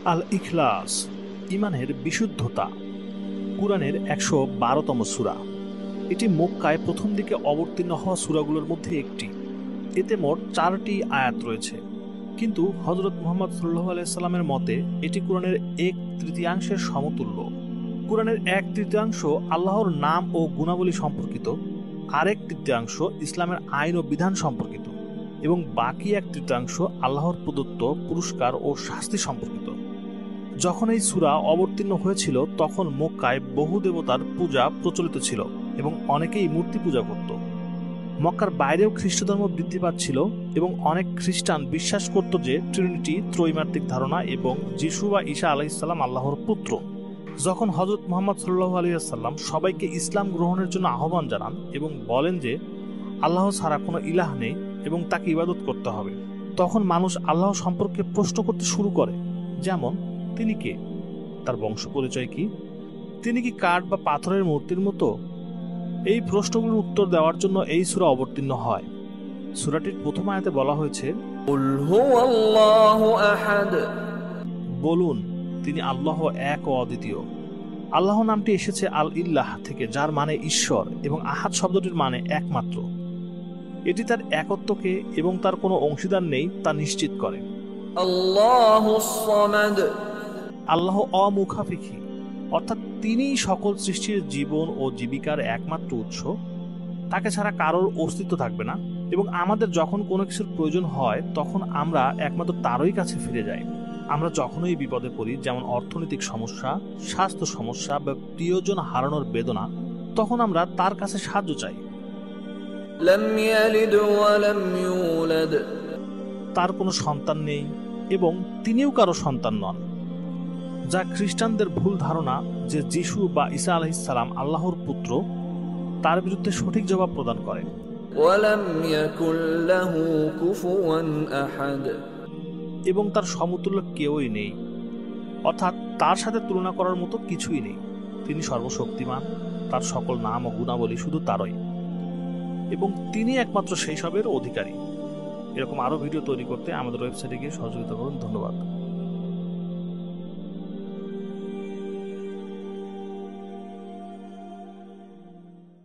আল ইখলাস, ইমানের বিশুদ্ধতা, কুরআনের ১১২তম সূরা। এটি মক্কায় প্রথম দিকে অবতীর্ণ হওয়া সূরাগুলোর মধ্যে একটি। এতে মোট ৪টি আয়াত রয়েছে, কিন্তু হযরত মুহাম্মদ সাল্লাল্লাহু আলাইহি সাল্লামের মতে এটি কুরআনের ১/৩ সমতুল্য। কুরআনের ১/৩ আল্লাহর নাম ও গুণাবলী সম্পর্কিত, আরেক ১/৩ ইসলামের আইন ও বিধান সম্পর্কিত এবং বাকি ১/৩ আল্লাহর প্রদত্ত পুরস্কার ও শাস্তি সম্পর্কিত। যখন এই সূরা অবতীর্ণ হয়েছিল তখন মক্কায় বহু দেবতার পূজা প্রচলিত ছিল এবং অনেকেই মূর্তি পূজা করত। মক্কার বাইরেও খ্রিস্ট ধর্ম বৃদ্ধি পাচ্ছিল এবং অনেক খ্রিস্টান বিশ্বাস করত যে ট্রিনিটি ত্রৈমাত্রিক ধারণা এবং যিশু বা ঈসা আলাইহিস সালাম আল্লাহর পুত্র। যখন হযরত মুহাম্মদ সাল্লাল্লাহু আলাইহি ওয়াসাল্লাম সবাইকে ইসলাম গ্রহণের জন্য আহ্বান জানান এবং বলেন যে আল্লাহ ছাড়া কোনো ইলাহ নেই এবং তাকে ইবাদত করতে হবে, তখন মানুষ আল্লাহ সম্পর্কে প্রশ্ন করতে শুরু করে, যেমন তিনি কে, তার বংশ পরিচয় কি, তিনি কি কাঠ বা পাথরের মূর্তির মতো। এই প্রশ্নগুলোর উত্তর দেওয়ার জন্য এই সূরা অবতীর্ণ হয়। সূরাটির প্রথম আয়াতে বলা হয়েছে, কুল হুয়াল্লাহু আহাদ, বলুন তিনি আল্লাহ এক ও অদ্বিতীয়। আল্লাহ নামটি এসেছে আল ইল্লাহ থেকে, যার মানে ঈশ্বর, এবং আহাদ শব্দটির মানে একমাত্র। এটি তার একত্বকে এবং তার কোনো অংশীদার নেই তা নিশ্চিত করে। আল্লাহুস সামাদ, আল্লাহ অমুখাপেক্ষী, অর্থাৎ তিনিই সকল সৃষ্টির জীবন ও জীবিকার একমাত্র উৎস। তাকে ছাড়া কারোর অস্তিত্ব থাকবে না এবং আমাদের যখন কোনো কিছুর প্রয়োজন হয় তখন আমরা একমাত্র তারই কাছে ফিরে যাই। আমরা যখনই বিপদে পড়ি, যেমন অর্থনৈতিক সমস্যা, স্বাস্থ্য সমস্যা বা প্রিয়জন হারানোর বেদনা, তখন আমরা তার কাছে সাহায্য চাই। লাম ইয়ালিদ ওয়া লাম ইউলাদ, তার কোনো সন্তান নেই এবং তিনিও কারো সন্তান নন, যা খ্রিস্টানদের ভুল ধারণা যে যিশু বা ঈসা আলাইহিস সালাম আল্লাহর পুত্র, তার বিরুদ্ধে সঠিক জবাব প্রদান করে। ওয়া লাম ইয়াকুল লাহু কুফুয়ান আহাদ, এবং তার সমতুল্য কেউই নেই, অর্থাৎ তার সাথে তুলনা করার মতো কিছুই নেই। তিনি সর্বশক্তিমান, তার সকল নাম ও গুণাবলী শুধু তারই, এবং তিনি একমাত্র সেই সবের অধিকারী। এরকম আরো ভিডিও তৈরি করতে আমাদের ওয়েবসাইটে গিয়ে সহযোগিতা করুন। ধন্যবাদ।